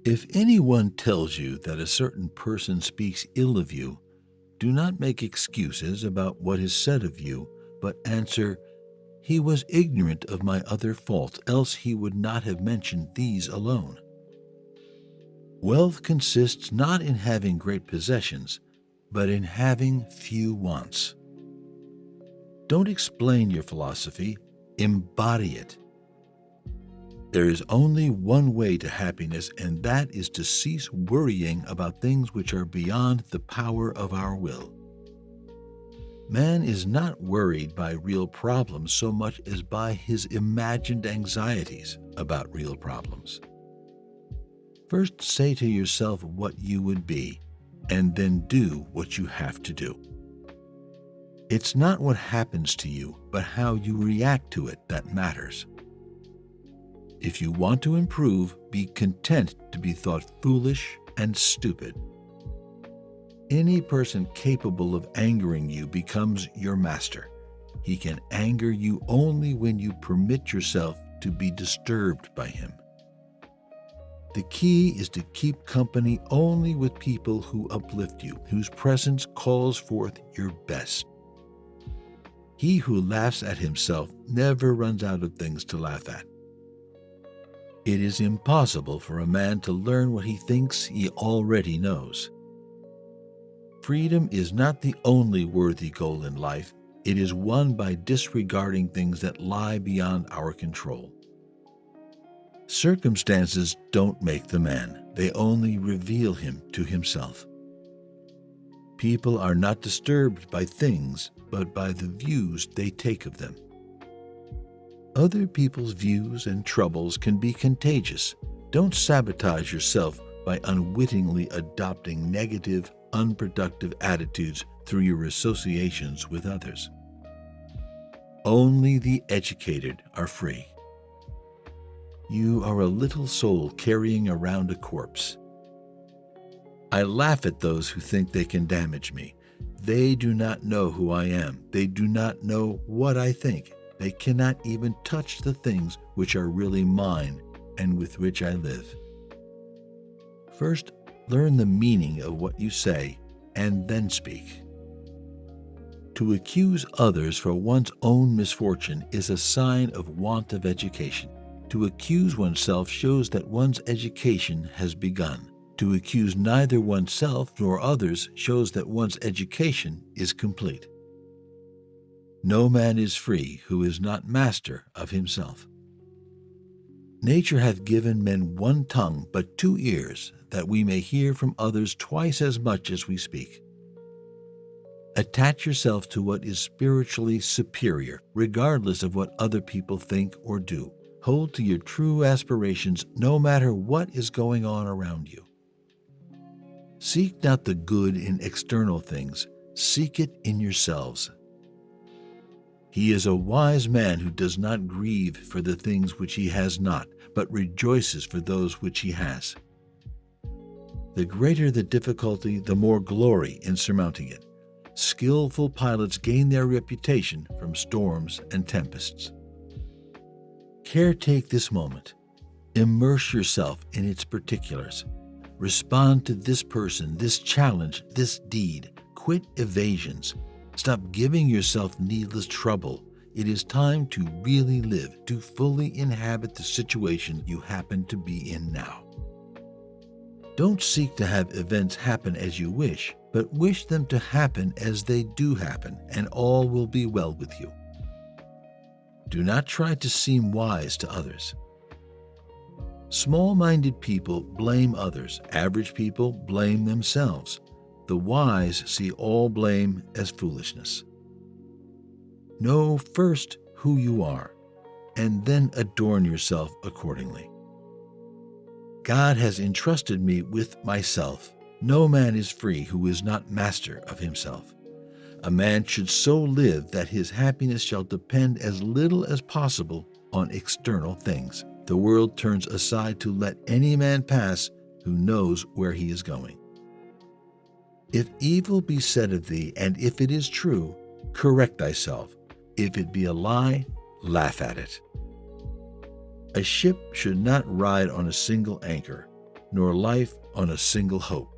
If anyone tells you that a certain person speaks ill of you, do not make excuses about what is said of you, but answer, "He was ignorant of my other faults, else he would not have mentioned these alone." Wealth consists not in having great possessions, but in having few wants. Don't explain your philosophy, embody it. There is only one way to happiness, and that is to cease worrying about things which are beyond the power of our will. Man is not worried by real problems so much as by his imagined anxieties about real problems. First, say to yourself what you would be, and then do what you have to do. It's not what happens to you, but how you react to it that matters. If you want to improve, be content to be thought foolish and stupid. Any person capable of angering you becomes your master. He can anger you only when you permit yourself to be disturbed by him. The key is to keep company only with people who uplift you, whose presence calls forth your best. He who laughs at himself never runs out of things to laugh at. It is impossible for a man to learn what he thinks he already knows. Freedom is not the only worthy goal in life. It is won by disregarding things that lie beyond our control. Circumstances don't make the man. They only reveal him to himself. People are not disturbed by things, but by the views they take of them. Other people's views and troubles can be contagious. Don't sabotage yourself by unwittingly adopting negative, unproductive attitudes through your associations with others. Only the educated are free. You are a little soul carrying around a corpse. I laugh at those who think they can damage me. They do not know who I am. They do not know what I think. They cannot even touch the things which are really mine and with which I live. First, learn the meaning of what you say and then speak. To accuse others for one's own misfortune is a sign of want of education. To accuse oneself shows that one's education has begun. To accuse neither oneself nor others shows that one's education is complete. No man is free who is not master of himself. Nature hath given men one tongue, but 2 ears, that we may hear from others twice as much as we speak. Attach yourself to what is spiritually superior, regardless of what other people think or do. Hold to your true aspirations no matter what is going on around you. Seek not the good in external things, seek it in yourselves. He is a wise man who does not grieve for the things which he has not, but rejoices for those which he has. The greater the difficulty, the more glory in surmounting it. Skillful pilots gain their reputation from storms and tempests. Caretake this moment. Immerse yourself in its particulars. Respond to this person, this challenge, this deed. Quit evasions. Stop giving yourself needless trouble. It is time to really live, to fully inhabit the situation you happen to be in now. Don't seek to have events happen as you wish, but wish them to happen as they do happen, and all will be well with you. Do not try to seem wise to others. Small-minded people blame others. Average people blame themselves. The wise see all blame as foolishness. Know first who you are, and then adorn yourself accordingly. God has entrusted me with myself. No man is free who is not master of himself. A man should so live that his happiness shall depend as little as possible on external things. The world turns aside to let any man pass who knows where he is going. If evil be said of thee, and if it is true, correct thyself. If it be a lie, laugh at it. A ship should not ride on a single anchor. nor life on a single hope.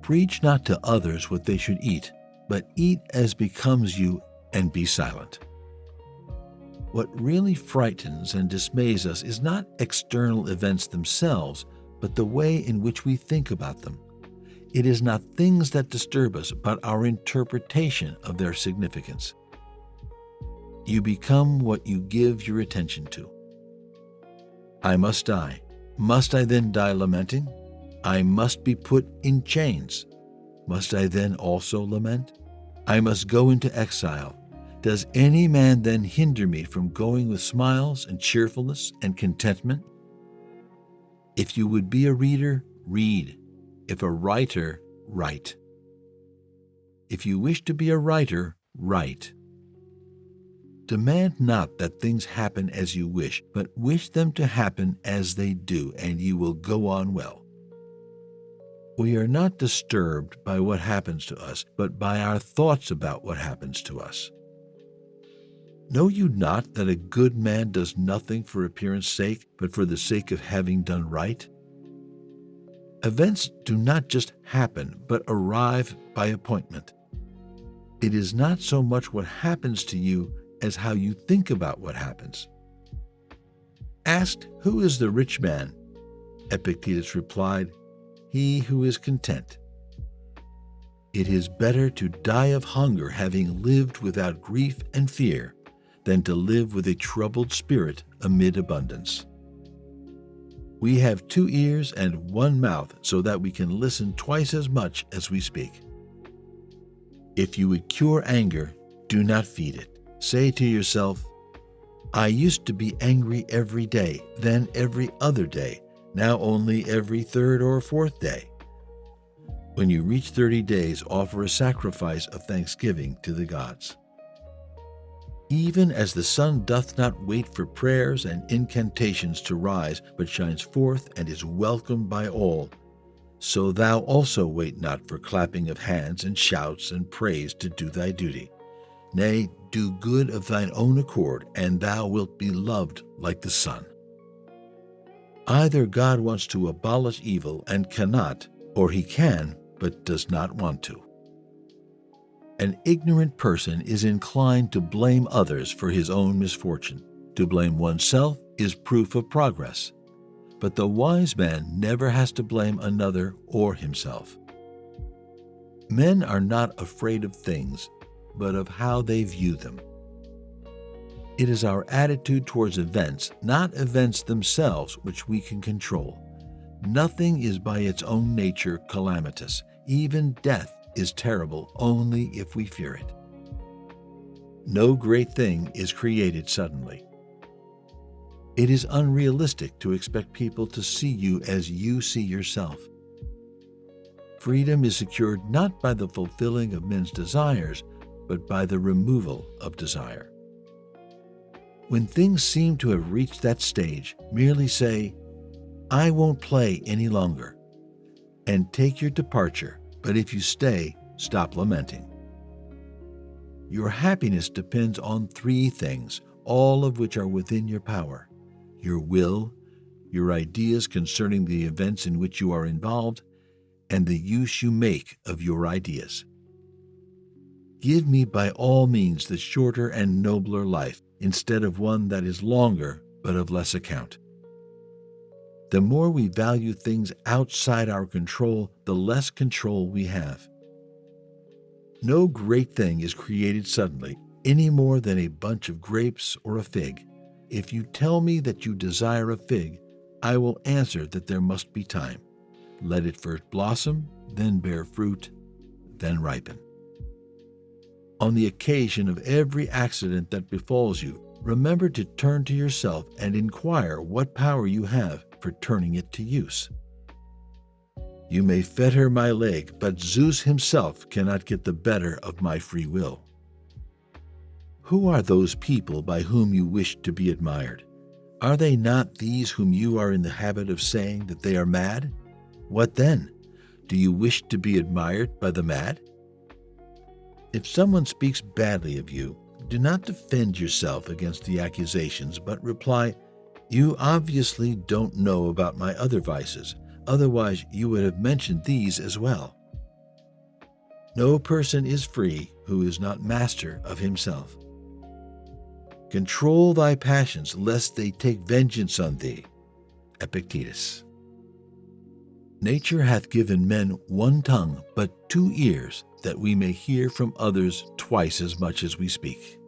Preach not to others what they should eat, but eat as becomes you and be silent. What really frightens and dismays us is not external events themselves, but the way in which we think about them. It is not things that disturb us, but our interpretation of their significance. You become what you give your attention to. I must die. Must I then die lamenting? I must be put in chains. Must I then also lament? I must go into exile. Does any man then hinder me from going with smiles and cheerfulness and contentment? If you would be a reader, read. If a writer, write. If you wish to be a writer, write. Demand not that things happen as you wish, but wish them to happen as they do, and you will go on well. We are not disturbed by what happens to us, but by our thoughts about what happens to us. Know you not that a good man does nothing for appearance sake, but for the sake of having done right? Events do not just happen, but arrive by appointment. It is not so much what happens to you as how you think about what happens. Asked, "Who is the rich man?" Epictetus replied, "He who is content." It is better to die of hunger having lived without grief and fear than to live with a troubled spirit amid abundance. We have 2 ears and 1 mouth so that we can listen twice as much as we speak. If you would cure anger, do not feed it. Say to yourself, I used to be angry every day, then every other day, now only every 3rd or 4th day. When you reach 30 days, offer a sacrifice of thanksgiving to the gods. Even as the sun doth not wait for prayers and incantations to rise, but shines forth and is welcomed by all, so thou also wait not for clapping of hands and shouts and praise to do thy duty. Nay, do good of thine own accord, and thou wilt be loved like the sun. Either God wants to abolish evil and cannot, or he can, but does not want to. An ignorant person is inclined to blame others for his own misfortune. To blame oneself is proof of progress. But the wise man never has to blame another or himself. Men are not afraid of things, but of how they view them. It is our attitude towards events, not events themselves, which we can control. Nothing is by its own nature calamitous. Even death is terrible only if we fear it. No great thing is created suddenly. It is unrealistic to expect people to see you as you see yourself. Freedom is secured not by the fulfilling of men's desires, but by the removal of desire. When things seem to have reached that stage, merely say, I won't play any longer, and take your departure. But if you stay, stop lamenting. Your happiness depends on 3 things, all of which are within your power: your will, your ideas concerning the events in which you are involved, and the use you make of your ideas. Give me by all means the shorter and nobler life, instead of one that is longer but of less account. The more we value things outside our control, the less control we have. No great thing is created suddenly, any more than a bunch of grapes or a fig. If you tell me that you desire a fig, I will answer that there must be time. Let it first blossom, then bear fruit, then ripen. On the occasion of every accident that befalls you, remember to turn to yourself and inquire what power you have for turning it to use. You may fetter my leg, but Zeus himself cannot get the better of my free will. Who are those people by whom you wish to be admired? Are they not these whom you are in the habit of saying that they are mad? What then? Do you wish to be admired by the mad? If someone speaks badly of you, do not defend yourself against the accusations, but reply, You obviously don't know about my other vices, otherwise you would have mentioned these as well. No person is free who is not master of himself. Control thy passions, lest they take vengeance on thee. Epictetus. Nature hath given men one tongue, but 2 ears, that we may hear from others twice as much as we speak.